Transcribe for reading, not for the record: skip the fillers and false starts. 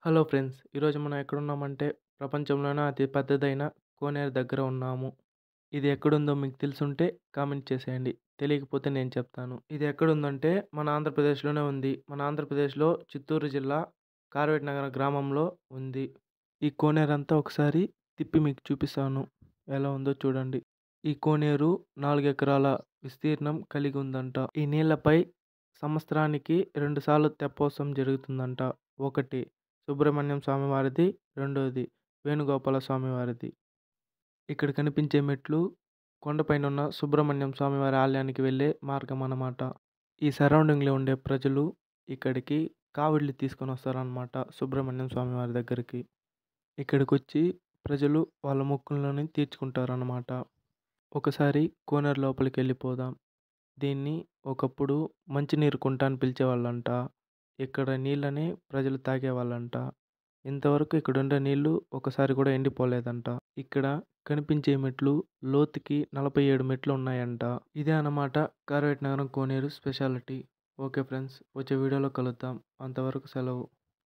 Hello friends. ఈరోజు మనం ఎక్కడున్నామంటే ప్రపంచంలోనే అతి పెద్దదైన కోనేరు దగ్గర ఉన్నాము. ఇది ఎక్కడుందో మీకు తెలిసుంటే కామెంట్ చేసేయండి. తెలియకపోతే నేను చెప్తాను. ఇది ఎక్కడుందంటే మన ఆంధ్రప్రదేశ్‌లోనే ఉంది. మన ఆంధ్రప్రదేశ్‌లో చిత్తూరు జిల్లా కార్వేటి నగర గ్రామంలో ఉంది. ఈ కోనేరంతా ఒకసారి తిప్పి మీకు చూపిస్తాను. ఎలా ఉందో చూడండి. ఈ కోనేరు 4 ఎకరాల విస్తీర్ణం కలిగి ఉందంట. ఈ నీళ్లపై సంవత్సరానికి 2 సార్లు తెప్పోత్సవం జరుగుతుందంట. ఒకటి సుబ్రహ్మణ్యం స్వామి వారిది, రెండోది వేణుగోపాల స్వామి వారిది. ఇక్కడ కనిపించే మెట్లు కొండపైనున్న సుబ్రహ్మణ్యం స్వామి వారి ఆలయానికి వెళ్ళే మార్గం అన్నమాట. ఈ సరౌండింగ్‌లో ఉండే ప్రజలు ఇక్కడికి కావడ్లు తీసుకొనొస్తారనమాట సుబ్రహ్మణ్యం స్వామి వారి దగ్గరికి. ఇక్కడికొచ్చి ప్రజలు వాళ్ళ మొక్కులను తీర్చుకుంటారనమాట. ఒకసారి కోనేరు లోపలికెళ్ళిపోదాం. దీన్ని ఒకప్పుడు మంచినీరు కుంట అని పిలిచేవాళ్ళంట. ఇక్కడ నీళ్ళని ప్రజలు తాగేవాళ్ళంట. ఇంతవరకు ఇక్కడుండే నీళ్ళు ఒకసారి కూడా ఎండిపోలేదంట. ఇక్కడ కనిపించే మెట్లు లోతుకి 47 మెట్లు ఉన్నాయంట. ఇదే అన్నమాట కార్వేటి నగరం కోనేరు స్పెషాలిటీ. ఓకే ఫ్రెండ్స్, వచ్చే వీడియోలో కలుద్దాం. అంతవరకు సెలవు.